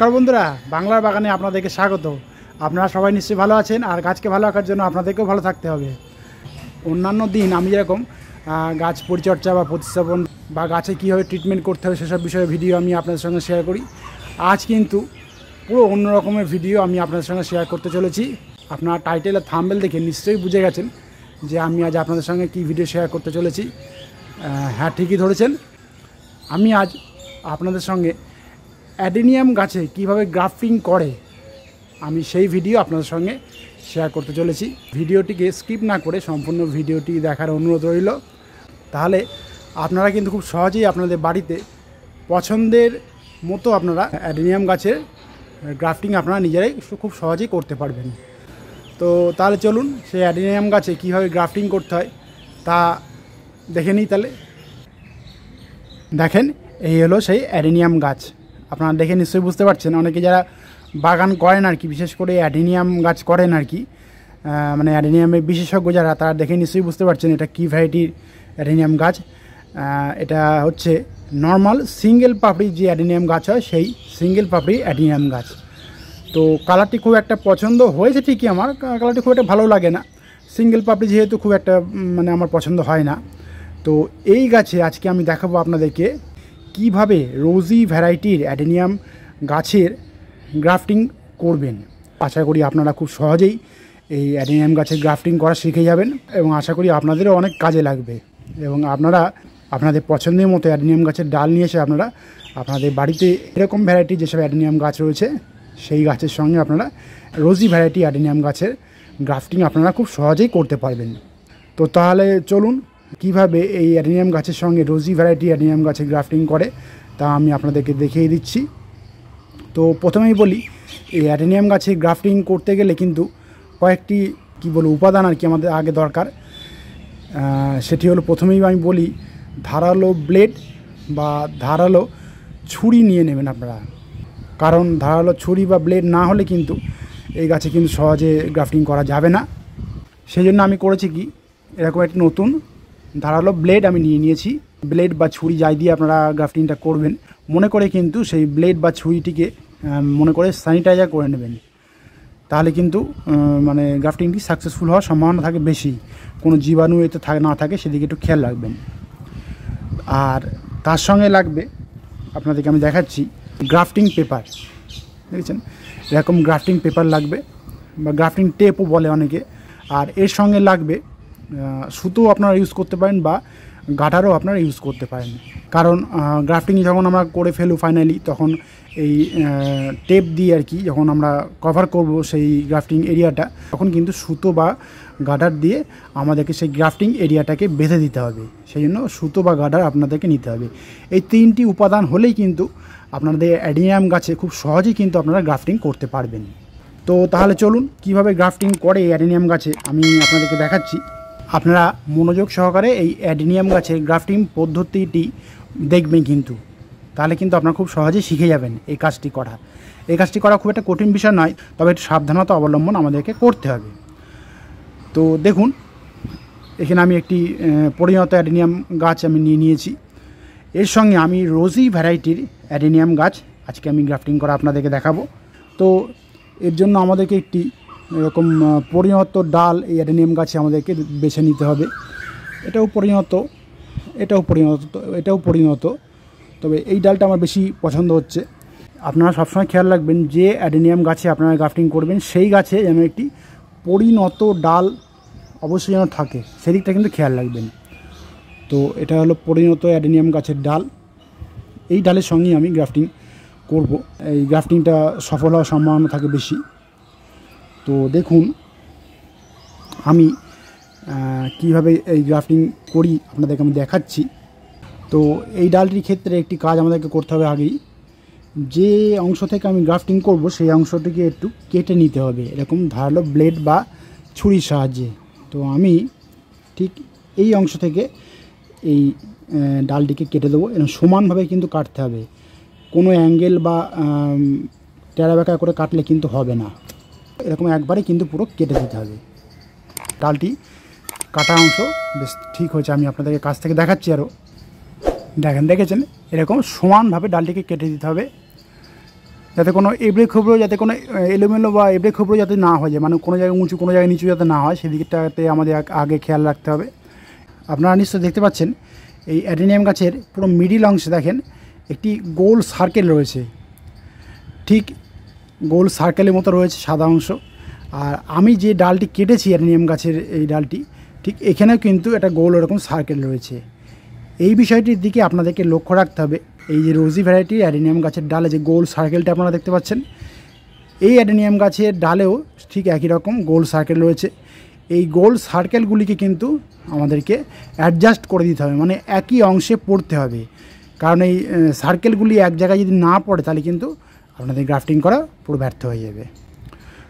নমস্কার বন্ধুরা, বাংলার বাগানে আপনাদেরকে স্বাগত। আপনারা সবাই নিশ্চয়ই ভালো আছেন, আর গাছকে ভালো রাখার জন্য আপনাদেরকেও ভালো থাকতে হবে। অন্যান্য দিন আমি যেরকম গাছ পরিচর্যা বা প্রতিস্থাপন বা গাছে কীভাবে ট্রিটমেন্ট করতে হবে সেসব বিষয়ে ভিডিও আমি আপনাদের সঙ্গে শেয়ার করি। আজ কিন্তু পুরো অন্য রকমের ভিডিও আমি আপনাদের সঙ্গে শেয়ার করতে চলেছি। আপনারা টাইটেল আর থাম্বনেল দেখে নিশ্চয়ই বুঝে গেছেন যে আমি আজ আপনাদের সঙ্গে কী ভিডিও শেয়ার করতে চলেছি। হ্যাঁ, ঠিকই ধরেছেন। আমি আজ আপনাদের সঙ্গে অ্যাডেনিয়াম গাছে কিভাবে গ্রাফটিং করে আমি সেই ভিডিও আপনাদের সঙ্গে শেয়ার করতে চলেছি। ভিডিওটিকে স্কিপ না করে সম্পূর্ণ ভিডিওটি দেখার অনুরোধ রইল। তাহলে আপনারা কিন্তু খুব সহজেই আপনাদের বাড়িতে পছন্দের মতো আপনারা অ্যাডেনিয়াম গাছের গ্রাফটিং আপনারা নিজেরাই খুব সহজেই করতে পারবেন। তো তাহলে চলুন সেই অ্যাডেনিয়াম গাছে কীভাবে গ্রাফটিং করতে হয় তা দেখে নিই। তাহলে দেখেন, এই হলো সেই অ্যাডেনিয়াম গাছ। আপনারা দেখে নিশ্চয়ই বুঝতে পারছেন, অনেকে যারা বাগান করেন আর কি, বিশেষ করে অ্যাডেনিয়াম গাছ করেন আর কি, মানে অ্যাডেনিয়ামের বিশেষজ্ঞ যারা, তারা দেখে নিশ্চয়ই বুঝতে পারছেন এটা কী ভ্যারাইটির অ্যাডেনিয়াম গাছ। এটা হচ্ছে নর্মাল সিঙ্গেল পাপড়ি যে অ্যাডেনিয়াম গাছ হয়, সেই সিঙ্গেল পাপড়ি অ্যাডেনিয়াম গাছ। তো কালারটি খুব একটা পছন্দ হয়েছে ঠিকই, আমার কালারটি খুব একটা ভালো লাগে না। সিঙ্গেল পাপড়ি যেহেতু খুব একটা মানে আমার পছন্দ হয় না। তো এই গাছে আজকে আমি দেখাবো আপনাদেরকে কিভাবে রোজি ভ্যারাইটির অ্যাডেনিয়াম গাছের গ্রাফটিং করবেন। আশা করি আপনারা খুব সহজেই এই অ্যাডেনিয়াম গাছের গ্রাফটিং করা শিখে যাবেন এবং আশা করি আপনাদেরও অনেক কাজে লাগবে। এবং আপনারা আপনাদের পছন্দের মতো অ্যাডেনিয়াম গাছের ডাল নিয়ে এসে আপনারা আপনাদের বাড়িতে এরকম ভ্যারাইটির যেসব অ্যাডেনিয়াম গাছ রয়েছে সেই গাছের সঙ্গে আপনারা রোজি ভ্যারাইটি অ্যাডেনিয়াম গাছের গ্রাফটিং আপনারা খুব সহজেই করতে পারবেন। তো তাহলে চলুন কিভাবে এই অ্যাডেনিয়াম গাছের সঙ্গে রোজি ভ্যারাইটি অ্যাডেনিয়াম গাছের গ্রাফটিং করে তা আমি আপনাদেরকে দেখিয়ে দিচ্ছি। তো প্রথমেই বলি, এই অ্যাডেনিয়াম গাছে গ্রাফটিং করতে গেলে কিন্তু কয়েকটি উপাদান আর কি আমাদের আগে দরকার। সেটি হলো, প্রথমেই আমি বলি, ধারালো ব্লেড বা ধারালো ছুরি নিয়ে নেবেন আপনারা। কারণ ধারালো ছুরি বা ব্লেড না হলে কিন্তু এই গাছে কিন্তু সহজে গ্রাফটিং করা যাবে না। সেই জন্য আমি করেছি কি, এরকম একটি নতুন ধারালো ব্লেড আমি নিয়ে নিয়েছি। ব্লেড বা ছুরি যাই দিয়ে আপনারা গ্রাফটিংটা করবেন, মনে করে কিন্তু সেই ব্লেড বা ছুরিটিকে মনে করে স্যানিটাইজার করে নেবেন। তাহলে কিন্তু মানে গ্রাফটিংটি সাকসেসফুল হওয়ার সম্ভাবনা থাকে বেশি। কোনো জীবাণু এতে না থাকে সেদিকে একটু খেয়াল রাখবেন। আর তার সঙ্গে লাগবে, আপনাদেরকে আমি দেখাচ্ছি, গ্রাফটিং পেপার। দেখেছেন, এরকম গ্রাফটিং পেপার লাগবে বা গ্রাফটিং টেপও বলে অনেকে। আর এর সঙ্গে লাগবে সুতো আপনারা ইউজ করতে পারেন বা গাটারও আপনারা ইউজ করতে পারেন। কারণ গ্রাফটিং যখন আমরা করে ফেলু ফাইনালি, তখন এই টেপ দিয়ে আর কি যখন আমরা কভার করব সেই গ্রাফটিং এরিয়াটা, তখন কিন্তু সুতো বা গাটার দিয়ে আমাদেরকে সেই গ্রাফটিং এরিয়াটাকে বেঁধে দিতে হবে। সেই জন্য সুতো বা গাটার আপনাদেরকে নিতে হবে। এই তিনটি উপাদান হলেই কিন্তু আপনাদের অ্যাডেনিয়াম গাছে খুব সহজেই কিন্তু আপনারা গ্রাফটিং করতে পারবেন। তো তাহলে চলুন কিভাবে গ্রাফটিং করে অ্যাডেনিয়াম গাছে আমি আপনাদেরকে দেখাচ্ছি। আপনারা মনোযোগ সহকারে এই অ্যাডেনিয়াম গাছের গ্রাফটিং পদ্ধতিটি দেখবেন কিন্তু, তাহলে কিন্তু আপনারা খুব সহজেই শিখে যাবেন এই কাজটি করা। এই কাজটি করা খুব একটা কঠিন বিষয় নয়, তবে একটু সাবধানতা অবলম্বন আমাদেরকে করতে হবে। তো দেখুন, এখানে আমি একটি পরিণত অ্যাডেনিয়াম গাছ আমি নিয়ে নিয়েছি। এর সঙ্গে আমি রোজি ভ্যারাইটির অ্যাডেনিয়াম গাছ আজকে আমি গ্রাফটিং করা আপনাদেরকে দেখাবো। তো এর জন্য আমাদেরকে একটি এরকম পরিণত ডাল এই অ্যাডেনিয়াম গাছে আমাদেরকে বেছে নিতে হবে। এটাও পরিণত, এটাও পরিণত, তবে এই ডালটা আমার বেশি পছন্দ হচ্ছে। আপনারা সবসময় খেয়াল রাখবেন যে অ্যাডেনিয়াম গাছে আপনারা গ্রাফটিং করবেন সেই গাছে যেন একটি পরিণত ডাল অবশ্যই যেন থাকে, সেদিকটা কিন্তু খেয়াল রাখবেন। তো এটা হলো পরিণত অ্যাডেনিয়াম গাছের ডাল। এই ডালের সঙ্গেই আমি গ্রাফটিং করব। এই গ্রাফটিংটা সফল হওয়ার সম্ভাবনা থাকে বেশি। তো দেখুন আমি কিভাবে এই গ্রাফটিং করি আপনাদেরকে আমি দেখাচ্ছি। তো এই ডালটির ক্ষেত্রে একটি কাজ আমাদেরকে করতে হবে আগেই, যে অংশ থেকে আমি গ্রাফটিং করব সেই অংশটিকে একটু কেটে নিতে হবে এরকম ধারালো ব্লেড বা ছুরির সাহায্যে। তো আমি ঠিক এই অংশ থেকে এই ডালটিকে কেটে দেবো। এরকম সমানভাবে কিন্তু কাটতে হবে, কোনো অ্যাঙ্গেল বা টেরা বেঁকা করে কাটলে কিন্তু হবে না। এরকম একবারে কিন্তু পুরো কেটে দিতে হবে। ডালটি কাটা অংশ বেশ ঠিক হয়েছে, আমি আপনাদেরকে কাছ থেকে দেখাচ্ছি। আরও দেখেছেন, এরকম সমানভাবে ডালটিকে কেটে দিতে হবে। যাতে কোনো এবড়ে খবড়ো যাতে কোনো এলোমেলো বা এবড়ে খবড়ো যাতে না হয়ে যায়, মানে কোনো জায়গায় উঁচু কোনো জায়গায় নিচু যাতে না হয় সেদিকটাতে আমাদের আগে খেয়াল রাখতে হবে। আপনারা নিশ্চয়ই দেখতে পাচ্ছেন এই অ্যাডেনিয়াম গাছের পুরো মিডিল অংশে দেখেন একটি গোল সার্কেল রয়েছে, ঠিক গোল সার্কেলের মতো রয়েছে সাদা অংশ। আর আমি যে ডালটি কেটেছি অ্যাডেনিয়াম গাছের এই ডালটি, ঠিক এখানেও কিন্তু একটা গোল এরকম সার্কেল রয়েছে। এই বিষয়টির দিকে আপনাদেরকে লক্ষ্য রাখতে হবে। এই যে রোজি ভ্যারাইটির অ্যাডেনিয়াম গাছের ডালে যে গোল সার্কেলটা আপনারা দেখতে পাচ্ছেন, এই অ্যাডেনিয়াম গাছের ডালেও ঠিক একই রকম গোল সার্কেল রয়েছে। এই গোল সার্কেলগুলিকে কিন্তু আমাদেরকে অ্যাডজাস্ট করে দিতে হবে, মানে একই অংশে পড়তে হবে। কারণ এই সার্কেলগুলি এক জায়গায় যদি না পড়ে তাহলে কিন্তু আপনাদের গ্রাফটিং করা পুরো ব্যর্থ হয়ে যাবে।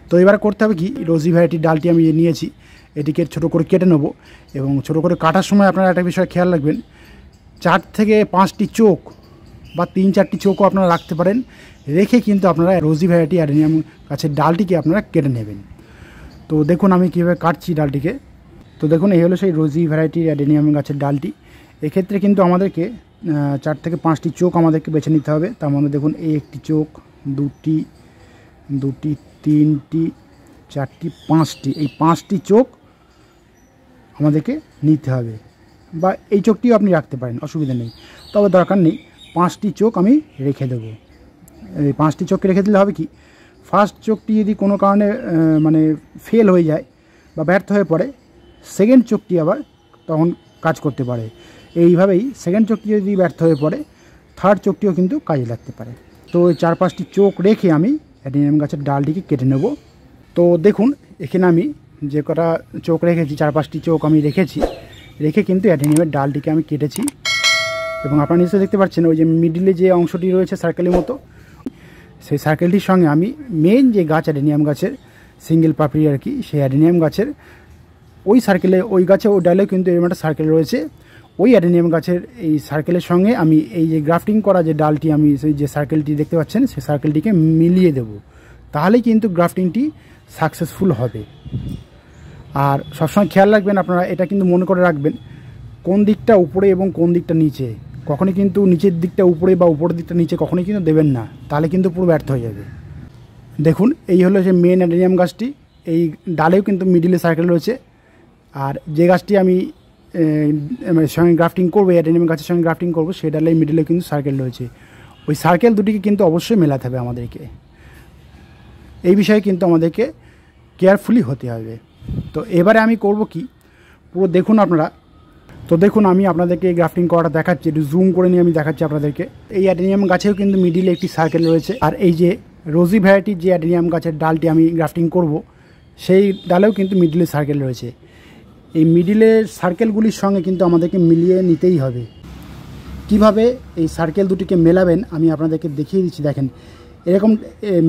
তো এবার করতে হবে কি, রোজি ভ্যারাইটির ডালটি আমি নিয়েছি, এটিকে ছোটো করে কেটে নেব। এবং ছোটো করে কাটার সময় আপনারা একটা বিষয় খেয়াল রাখবেন, 4 থেকে 5টি চোখ বা 3-4টি চোখও আপনারা রাখতে পারেন, রেখে কিন্তু আপনারা রোজি ভ্যারাইটি অ্যাডেনিয়াম গাছের ডালটিকে আপনারা কেটে নেবেন। তো দেখুন আমি কীভাবে কাটছি ডালটিকে। তো দেখুন এই হলো সেই রোজি ভ্যারাইটির অ্যাডেনিয়াম গাছের ডালটি। এক্ষেত্রে কিন্তু আমাদেরকে 4 থেকে 5টি চোখ আমাদেরকে বেছে নিতে হবে। তার মধ্যে দেখুন এই একটি চোখ, দুটি, 3টি, 4টি, 5টি, এই 5টি চোখ আমাদেরকে নিতে হবে। বা এই চোখটিও আপনি রাখতে পারেন, অসুবিধা নেই, তবে দরকার নেই। 5টি চোখ আমি রেখে দেবো। এই 5টি চোখকে রেখে দিলে হবে কি, ফার্স্ট চোখটি যদি কোনো কারণে মানে ফেল হয়ে যায় বা ব্যর্থ হয়ে পড়ে, সেকেন্ড চোখটি আবার তখন কাজ করতে পারে। এইভাবেই সেকেন্ড চোখটি যদি ব্যর্থ হয়ে পড়ে, থার্ড চোখটিও কিন্তু কাজে লাগতে পারে। তো এই 4-5টি চোখ রেখে আমি অ্যাডেনিয়াম গাছের ডালটিকে কেটে নেব। তো দেখুন এখানে আমি যে কটা চোখ রেখেছি, 4-5টি চোখ আমি রেখে কিন্তু অ্যাডেনিয়ামের ডালটিকে আমি কেটেছি। এবং আপনারা নিশ্চয়ই দেখতে পাচ্ছেন ওই যে মিডিলে যে অংশটি রয়েছে সার্কেলের মতো, সেই সার্কেলটির সঙ্গে আমি মেন যে গাছ অ্যাডেনিয়াম গাছের সিঙ্গেল পাপড়ি আর কি, সেই অ্যাডেনিয়াম গাছের ওই সার্কেলে, ওই গাছে ওই ডালেও কিন্তু এরকম একটা সার্কেল রয়েছে। ওই অ্যাডেনিয়াম গাছের এই সার্কেলের সঙ্গে আমি এই যে গ্রাফটিং করা যে ডালটি, আমি সেই যে সার্কেলটি দেখতে পাচ্ছেন সেই সার্কেলটিকে মিলিয়ে দেব, তাহলেই কিন্তু গ্রাফটিংটি সাকসেসফুল হবে। আর সবসময় খেয়াল রাখবেন আপনারা, এটা কিন্তু মনে করে রাখবেন কোন দিকটা উপরে এবং কোন দিকটা নিচে। কখনই কিন্তু নিচের দিকটা উপরে বা উপরের দিকটা নিচে কখনই কিন্তু দেবেন না, তাহলে কিন্তু পুরো ব্যর্থ হয়ে যাবে। দেখুন এই হলো যে মেন অ্যাডেনিয়াম গাছটি, এই ডালেও কিন্তু মিডিলে সার্কেল রয়েছে। আর যে গাছটি আমি সঙ্গে গ্রাফটিং করবো, অ্যাডেনিয়াম গাছের সঙ্গে গ্রাফটিং করবো, সেই ডালে মিডিলে কিন্তু সার্কেল রয়েছে। ওই সার্কেল দুটিকে কিন্তু অবশ্যই মেলাতে হবে আমাদেরকে। এই বিষয়ে কিন্তু আমাদেরকে কেয়ারফুলি হতে হবে। তো এবারে আমি করব কি, পুরো দেখুন আপনারা। তো দেখুন আমি আপনাদেরকে এই গ্রাফটিং করাটা দেখাচ্ছি, একটু জুম করে নিয়ে আমি দেখাচ্ছি আপনাদেরকে। এই অ্যাডেনিয়াম গাছেও কিন্তু মিডিলে একটি সার্কেল রয়েছে। আর এই যে রোজি ভ্যারাইটির যে অ্যাডেনিয়াম গাছের ডালটি আমি গ্রাফটিং করব, সেই ডালেও কিন্তু মিডিলে সার্কেল রয়েছে। এই মিডিলের সার্কেলগুলির সঙ্গে কিন্তু আমাদেরকে মিলিয়ে নিতেই হবে। কিভাবে এই সার্কেল দুটিকে মেলাবেন আমি আপনাদেরকে দেখিয়ে দিচ্ছি। দেখেন এরকম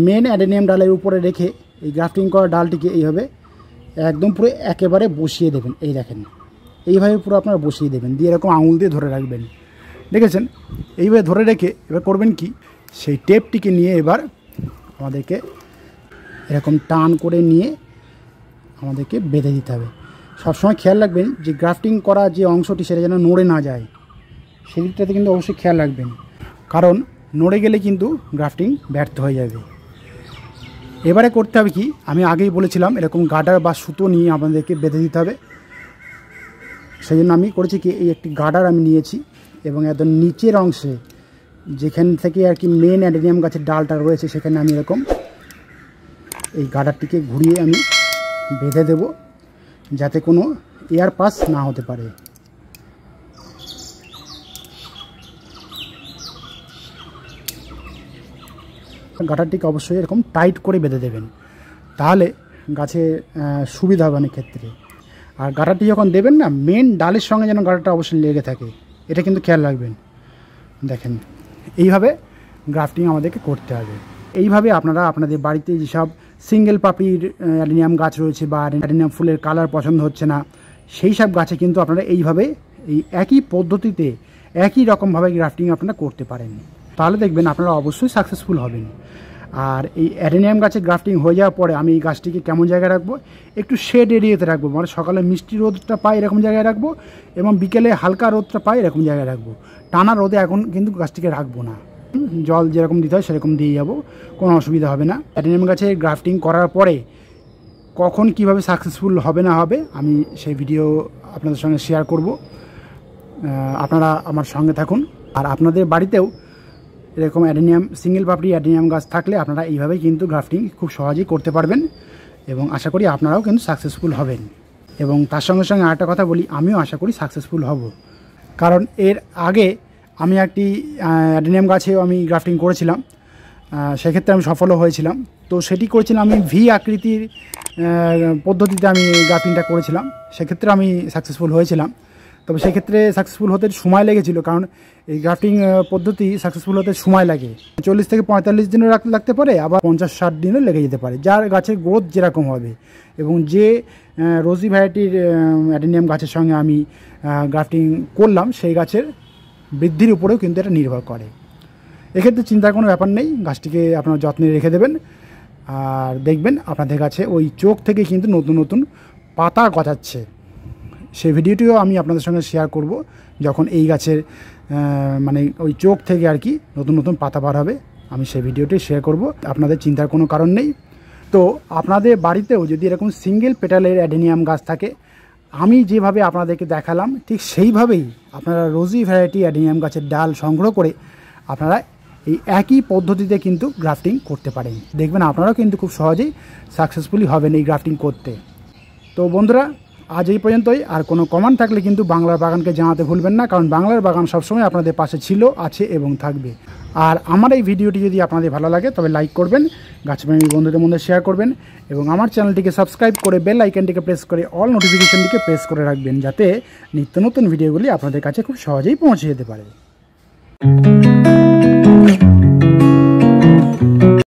মেন অ্যাডেনিয়াম ডালের উপরে রেখে এই গ্রাফটিং করা ডালটিকে এইভাবে একদম পুরো একেবারে বসিয়ে দেবেন। এই দেখেন এইভাবে পুরো আপনারা বসিয়ে দেবেন, দিয়ে এরকম আঙুল দিয়ে ধরে রাখবেন। দেখেছেন এইভাবে ধরে রেখে এবার করবেন কি, সেই টেপটিকে নিয়ে এবার আমাদেরকে এরকম টান করে নিয়ে আমাদেরকে বেঁধে দিতে হবে। সবসময় খেয়াল রাখবেন যে গ্রাফটিং করা যে অংশটি সেটা যেন নড়ে না যায়, সেদিকটাতে কিন্তু অবশ্যই খেয়াল রাখবেন, কারণ নড়ে গেলে কিন্তু গ্রাফটিং ব্যর্থ হয়ে যাবে। এবারে করতে হবে কি, আমি আগেই বলেছিলাম এরকম গার্ডার বা সুতো নিয়ে আমাদেরকে বেঁধে দিতে হবে। সেই জন্য আমি করেছি কি, এই একটি গার্ডার আমি নিয়েছি এবং একদম নিচের অংশে যেখান থেকে আর কি মেন অ্যাডেনিয়াম গাছের ডালটা রয়েছে, সেখানে আমি এরকম এই গার্ডারটিকে ঘুরিয়ে আমি বেঁধে দেব, যাতে কোনো এয়ার পাস না হতে পারে। গাটারটিকে অবশ্যই এরকম টাইট করে বেঁধে দেবেন, তাহলে গাছে সুবিধা হবে অনেক ক্ষেত্রে। আর গাটারটি যখন দেবেন না, মেন ডালের সঙ্গে যেন গাটারটা অবশ্যই লেগে থাকে, এটা কিন্তু খেয়াল রাখবেন। দেখেন এইভাবে গ্রাফটিং আমাদেরকে করতে হবে। এইভাবে আপনারা আপনাদের বাড়িতে যেসব সিঙ্গেল পাপড়ির অ্যাডেনিয়াম গাছ রয়েছে বা অ্যাডেনিয়াম ফুলের কালার পছন্দ হচ্ছে না, সেই সব গাছে কিন্তু আপনারা এইভাবে এই একই পদ্ধতিতে একই রকমভাবে গ্রাফটিং আপনারা করতে পারেন, তাহলে দেখবেন আপনারা অবশ্যই সাকসেসফুল হবেন। আর এই অ্যাডেনিয়াম গাছে গ্রাফটিং হয়ে যাওয়ার পরে আমি এই গাছটিকে কেমন জায়গায় রাখবো, একটু শেড এরিয়াতে রাখবো, মানে সকালে মিষ্টি রোদটা পাই এরকম জায়গায় রাখবো এবং বিকেলে হালকা রোদটা পাই এরকম জায়গায় রাখবো। টানা রোদে এখন কিন্তু গাছটিকে রাখবো না, জল যেরকম দিতে হয় সেরকম দিয়ে যাব, কোনো অসুবিধা হবে না। অ্যাডেনিয়াম গাছে গ্রাফটিং করার পরে কখন কিভাবে সাকসেসফুল হবে না হবে আমি সেই ভিডিও আপনাদের সঙ্গে শেয়ার করব। আপনারা আমার সঙ্গে থাকুন। আর আপনাদের বাড়িতেও এরকম অ্যাডেনিয়াম সিঙ্গেল পাপড়ি অ্যাডেনিয়াম গাছ থাকলে আপনারা এইভাবেই কিন্তু গ্রাফটিং খুব সহজেই করতে পারবেন এবং আশা করি আপনারাও কিন্তু সাকসেসফুল হবেন। এবং তার সঙ্গে সঙ্গে আরেকটা কথা বলি, আমিও আশা করি সাকসেসফুল হব, কারণ এর আগে আমি একটি অ্যাডেনিয়াম গাছেও আমি গ্রাফটিং করেছিলাম, সেক্ষেত্রে আমি সফলও হয়েছিলাম। তো সেটি করেছিলাম আমি ভি আকৃতির পদ্ধতিতে আমি গ্রাফটিংটা করেছিলাম, সেক্ষেত্রে আমি সাকসেসফুল হয়েছিলাম। তবে সেক্ষেত্রে সাকসেসফুল হতে সময় লেগেছিল, কারণ এই গ্রাফটিং পদ্ধতি সাকসেসফুল হতে সময় লাগে, 40 থেকে 45 দিনও লাগতে পারে, আবার 50-60 দিনও লেগে যেতে পারে, যার গাছের গ্রোথ যেরকম হবে এবং যে রোজি ভ্যারাইটির অ্যাডেনিয়াম গাছের সঙ্গে আমি গ্রাফটিং করলাম সেই গাছের বৃদ্ধির উপরেও কিন্তু এটা নির্ভর করে। এক্ষেত্রে চিন্তার কোনো ব্যাপার নেই, গাছটিকে আপনার যত্নে রেখে দেবেন আর দেখবেন আপনাদের কাছে ওই চোখ থেকে কিন্তু নতুন নতুন পাতা গজাচ্ছে। সেই ভিডিওটিও আমি আপনাদের সঙ্গে শেয়ার করব, যখন এই গাছের মানে ওই চোখ থেকে আর কি নতুন নতুন পাতা বার হবে, আমি সেই ভিডিওটি শেয়ার করব। আপনাদের চিন্তার কোনো কারণ নেই। তো আপনাদের বাড়িতেও যদি এরকম সিঙ্গেল পেটালের অ্যাডেনিয়াম গাছ থাকে, আমি যেভাবে আপনাদেরকে দেখালাম ঠিক সেইভাবেই আপনারা রোজি ভ্যারাইটি অ্যাডেনিয়াম গাছের ডাল সংগ্রহ করে আপনারা এই একই পদ্ধতিতে কিন্তু গ্রাফটিং করতে পারেন। দেখবেন আপনারাও কিন্তু খুব সহজেই সাকসেসফুলি হবেন এই গ্রাফটিং করতে। তো বন্ধুরা, আজ এই পর্যন্তই। আর কোনো কমেন্ট থাকলে কিন্তু বাংলার বাগানকে জানাতে ভুলবেন না, কারণ বাংলার বাগান সবসময় আপনাদের পাশে ছিল, আছে এবং থাকবে। আর আমার এই ভিডিওটি যদি আপনাদের ভালো লাগে তবে লাইক করবেন, গাছপ্রেমী বন্ধুদের মধ্যে শেয়ার করবেন এবং আমার চ্যানেলটিকে সাবস্ক্রাইব করে বেল আইকনটিকে প্রেস করে অল নোটিফিকেশনটিকে প্রেস করে রাখবেন, যাতে নিত্য নতুন ভিডিওগুলি আপনাদের কাছে খুব সহজেই পৌঁছে যেতে পারে।